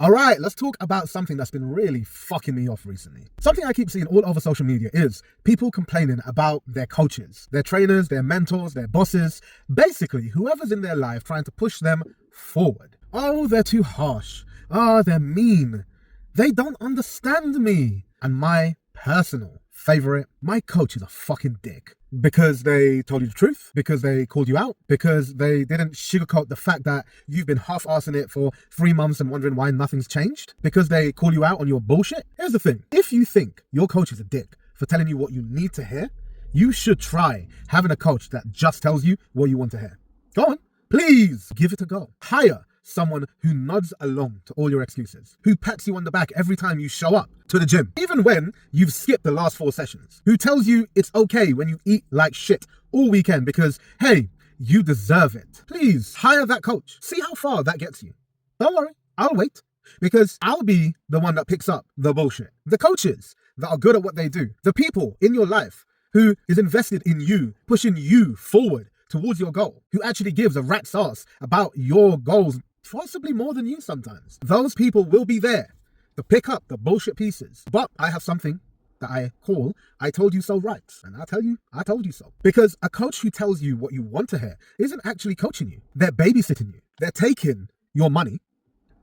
All right, let's talk about something that's been really fucking me off recently. Something I keep seeing all over social media is people complaining about their coaches, their trainers, their mentors, their bosses, basically whoever's in their life trying to push them forward. Oh, they're too harsh. Oh, they're mean. They don't understand me. And my personal favorite, my coach is a fucking dick. Because they told you the truth, because they called you out, because they didn't sugarcoat the fact that you've been half-arsing it for 3 months and wondering why nothing's changed, because they call you out on your bullshit. Here's the thing. If you think your coach is a dick for telling you what you need to hear, you should try having a coach that just tells you what you want to hear. Go on, please give it a go. Hire someone who nods along to all your excuses, who pats you on the back every time you show up to the gym, even when you've skipped the last 4 sessions, who tells you it's okay when you eat like shit all weekend because, hey, you deserve it. Please hire that coach. See how far that gets you. Don't worry, I'll wait, because I'll be the one that picks up the bullshit. The coaches that are good at what they do, the people in your life who is invested in you, pushing you forward towards your goal, who actually gives a rat's ass about your goals, possibly more than you sometimes. Those people will be there to pick up the bullshit pieces. But I have something that I call, I told you so right. And I'll tell you, I told you so. Because a coach who tells you what you want to hear isn't actually coaching you. They're babysitting you. They're taking your money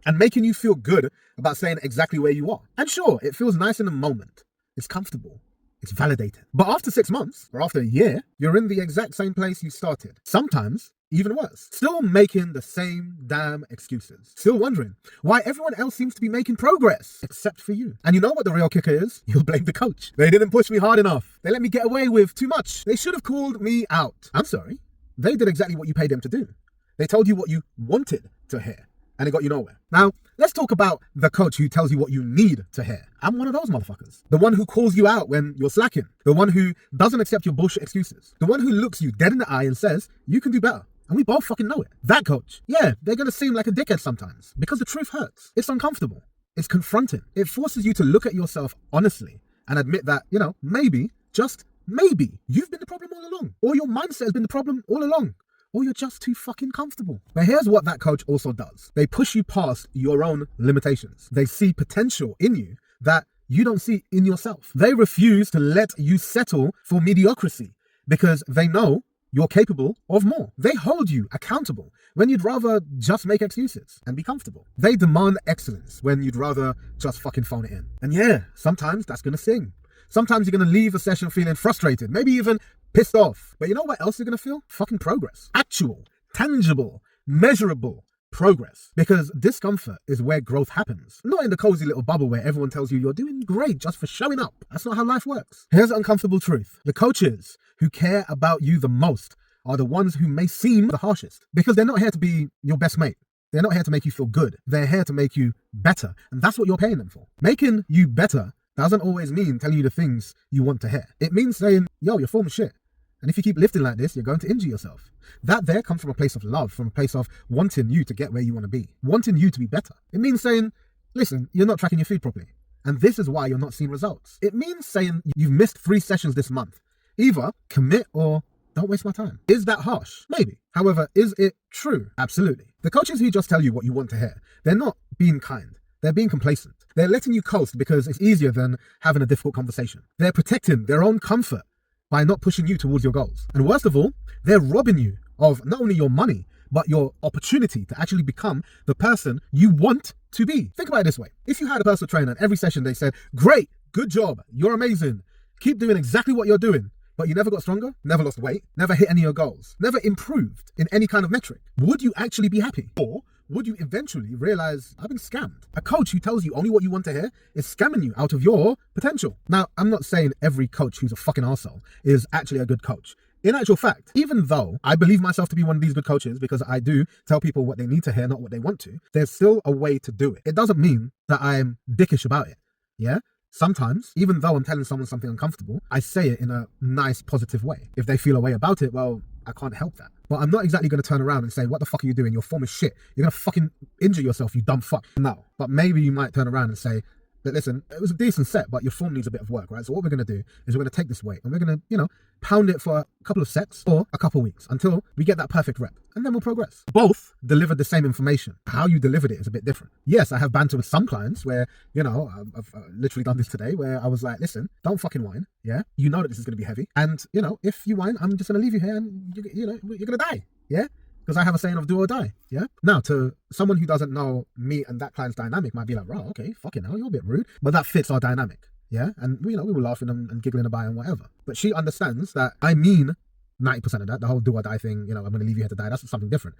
and making you feel good about staying exactly where you are. And sure, it feels nice in the moment. It's comfortable. It's validated. But after 6 months or after a year, you're in the exact same place you started. Sometimes even worse. Still making the same damn excuses. Still wondering why everyone else seems to be making progress, except for you. And you know what the real kicker is? You'll blame the coach. They didn't push me hard enough. They let me get away with too much. They should have called me out. I'm sorry. They did exactly what you paid them to do. They told you what you wanted to hear, and it got you nowhere. Now, let's talk about the coach who tells you what you need to hear. I'm one of those motherfuckers. The one who calls you out when you're slacking. The one who doesn't accept your bullshit excuses. The one who looks you dead in the eye and says, you can do better. And we both fucking know it. That coach, yeah, they're gonna seem like a dickhead sometimes because the truth hurts. It's uncomfortable. It's confronting. It forces you to look at yourself honestly and admit that, maybe, just maybe, you've been the problem all along. Or your mindset has been the problem all along. Or you're just too fucking comfortable. But here's what that coach also does. They push you past your own limitations. They see potential in you that you don't see in yourself. They refuse to let you settle for mediocrity because they know you're capable of more. They hold you accountable when you'd rather just make excuses and be comfortable. They demand excellence when you'd rather just fucking phone it in. And yeah, sometimes that's gonna sting. Sometimes you're gonna leave a session feeling frustrated, maybe even pissed off. But you know what else you're gonna feel? Fucking progress. Actual, tangible, measurable progress. Because discomfort is where growth happens. Not in the cozy little bubble where everyone tells you you're doing great just for showing up. That's not how life works. Here's the uncomfortable truth. The coaches who care about you the most are the ones who may seem the harshest. Because they're not here to be your best mate. They're not here to make you feel good. They're here to make you better. And that's what you're paying them for. Making you better doesn't always mean telling you the things you want to hear. It means saying, yo, your form is shit. And if you keep lifting like this, you're going to injure yourself. That there comes from a place of love, from a place of wanting you to get where you want to be, wanting you to be better. It means saying, listen, you're not tracking your food properly. And this is why you're not seeing results. It means saying you've missed 3 sessions this month. Either commit or don't waste my time. Is that harsh? Maybe. However, is it true? Absolutely. The coaches who just tell you what you want to hear, they're not being kind. They're being complacent. They're letting you coast because it's easier than having a difficult conversation. They're protecting their own comfort by not pushing you towards your goals. And worst of all, they're robbing you of not only your money, but your opportunity to actually become the person you want to be. Think about it this way. If you had a personal trainer and every session they said, great, good job, you're amazing, keep doing exactly what you're doing, but you never got stronger, never lost weight, never hit any of your goals, never improved in any kind of metric, would you actually be happy? Or would you eventually realize, I've been scammed? A coach who tells you only what you want to hear is scamming you out of your potential. Now, I'm not saying every coach who's a fucking arsehole is actually a good coach. In actual fact, even though I believe myself to be one of these good coaches because I do tell people what they need to hear, not what they want to, there's still a way to do it. It doesn't mean that I'm dickish about it, yeah? Sometimes, even though I'm telling someone something uncomfortable, I say it in a nice, positive way. If they feel a way about it, well, I can't help that. But I'm not exactly going to turn around and say, what the fuck are you doing? Your form is shit. You're going to fucking injure yourself, you dumb fuck. No. But maybe you might turn around and say, that, listen, it was a decent set, but your form needs a bit of work, right? So what we're going to do is we're going to take this weight and we're going to, pound it for a couple of sets or a couple of weeks until we get that perfect rep, and then we'll progress. Both delivered the same information. How you delivered it is a bit different. Yes, I have banter with some clients where, I've literally done this today where I was like, listen, don't fucking whine. Yeah. You know that this is going to be heavy. And, if you whine, I'm just going to leave you here and, you're going to die. Yeah. Because I have a saying of do or die, yeah? Now, to someone who doesn't know me and that client's dynamic might be like, right, okay, fucking hell, you're a bit rude. But that fits our dynamic, yeah? And, we were laughing and giggling about it and whatever. But she understands that I mean 90% of that, the whole do or die thing, I'm going to leave you here to die. That's something different,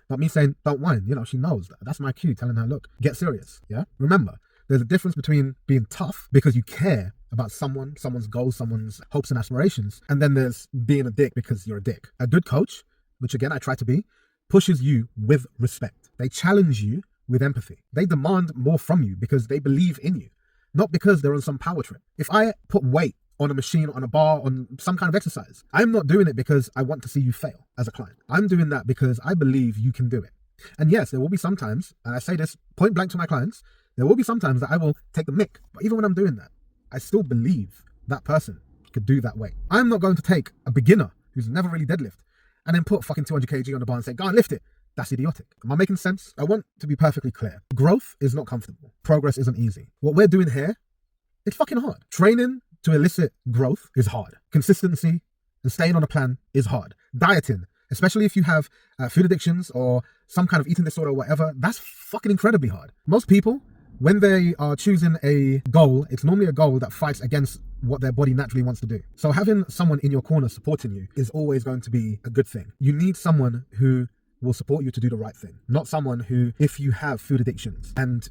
But me saying, don't whine, she knows that. That's my cue, telling her, look, get serious, yeah? Remember, there's a difference between being tough because you care about someone's goals, someone's hopes and aspirations, and then there's being a dick because you're a dick. A good coach, which again I try to be, pushes you with respect. They challenge you with empathy. They demand more from you because they believe in you, not because they're on some power trip. If I put weight on a machine, on a bar, on some kind of exercise, I'm not doing it because I want to see you fail as a client. I'm doing that because I believe you can do it. And yes, there will be some times, and I say this point blank to my clients, there will be some times that I will take the mick. But even when I'm doing that, I still believe that person could do that weight. I'm not going to take a beginner who's never really deadlift and then put fucking 200 kg on the bar and say, go and lift it. That's idiotic. Am I making sense? I want to be perfectly clear. Growth is not comfortable. Progress isn't easy. What we're doing here, it's fucking hard. Training to elicit growth is hard. Consistency and staying on a plan is hard. Dieting, especially if you have food addictions or some kind of eating disorder or whatever, that's fucking incredibly hard. Most people, when they are choosing a goal, it's normally a goal that fights against what their body naturally wants to do. So having someone in your corner supporting you is always going to be a good thing. You need someone who will support you to do the right thing, not someone who, if you have food addictions and,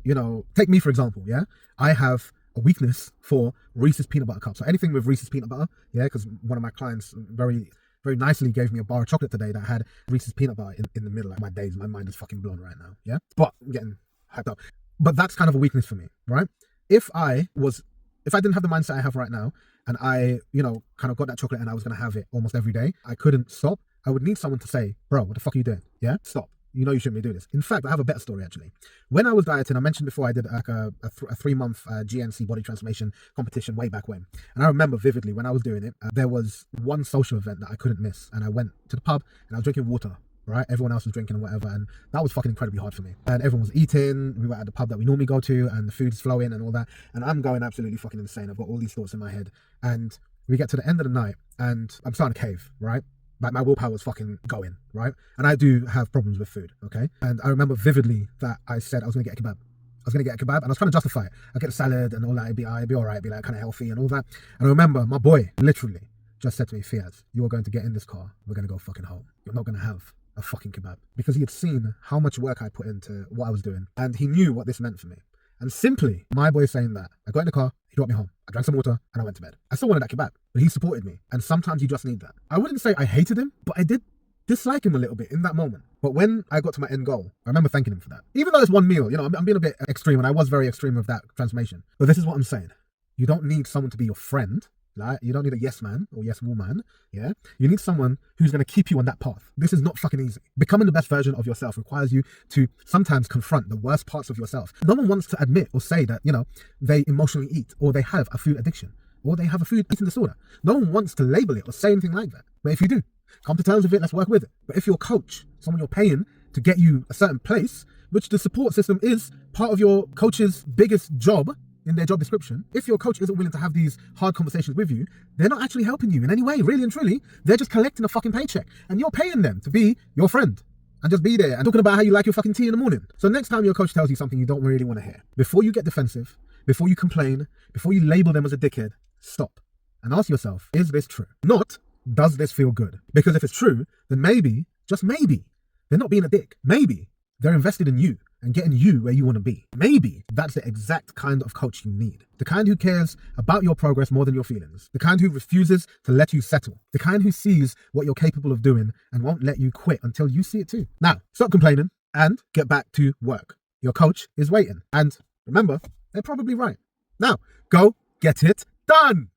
take me for example, yeah, I have a weakness for Reese's peanut butter cups. So anything with Reese's peanut butter, yeah, because one of my clients very nicely gave me a bar of chocolate today that had Reese's peanut butter in the middle. Like my mind is fucking blown right now, yeah? But I'm getting hyped up. But that's kind of a weakness for me, right? If I didn't have the mindset I have right now and I, kind of got that chocolate and I was going to have it almost every day, I couldn't stop. I would need someone to say, bro, what the fuck are you doing? Yeah, stop. You shouldn't be doing this. In fact, I have a better story actually. When I was dieting, I mentioned before I did like a 3-month GNC body transformation competition way back when. And I remember vividly when I was doing it, there was one social event that I couldn't miss. And I went to the pub and I was drinking water. Right, everyone else was drinking and whatever, and that was fucking incredibly hard for me. And everyone was eating. We were at the pub that we normally go to, and the food's flowing and all that. And I'm going absolutely fucking insane. I've got all these thoughts in my head. And we get to the end of the night, and I'm starting to cave. Right, like my willpower was fucking going. Right, and I do have problems with food. Okay, and I remember vividly that I said I was gonna get a kebab. And I was trying to justify it. I get a salad and all that. It'd be all right. It'd be like kind of healthy and all that. And I remember my boy literally just said to me, Fiaz, you are going to get in this car. We're gonna go fucking home. You're not gonna have a fucking kebab, because he had seen how much work I put into what I was doing and he knew what this meant for me. And simply my boy saying that, I got in the car, he dropped me home, I drank some water and I went to bed. I still wanted that kebab, but he supported me, and sometimes you just need that. I wouldn't say I hated him, but I did dislike him a little bit in that moment. But when I got to my end goal, I remember thanking him for that. Even though it's one meal, I'm being a bit extreme, and I was very extreme with that transformation. But this is what I'm saying. You don't need someone to be your friend. Like, you don't need a yes man or yes woman, yeah? You need someone who's going to keep you on that path. This is not fucking easy. Becoming the best version of yourself requires you to sometimes confront the worst parts of yourself. No one wants to admit or say that, they emotionally eat, or they have a food addiction, or they have a food eating disorder. No one wants to label it or say anything like that. But if you do, come to terms with it, let's work with it. But if your coach, someone you're paying to get you a certain place, which the support system is part of your coach's biggest job, in their job description, if your coach isn't willing to have these hard conversations with you, they're not actually helping you in any way, really and truly. They're just collecting a fucking paycheck, and you're paying them to be your friend and just be there and talking about how you like your fucking tea in the morning. So next time your coach tells you something you don't really want to hear, before you get defensive, before you complain, before you label them as a dickhead, stop and ask yourself, is this true? Not, does this feel good? Because if it's true, then maybe, just maybe, they're not being a dick. Maybe they're invested in you and getting you where you want to be. Maybe that's the exact kind of coach you need. The kind who cares about your progress more than your feelings. The kind who refuses to let you settle. The kind who sees what you're capable of doing and won't let you quit until you see it too. Now, stop complaining and get back to work. Your coach is waiting. And remember, they're probably right. Now, go get it done.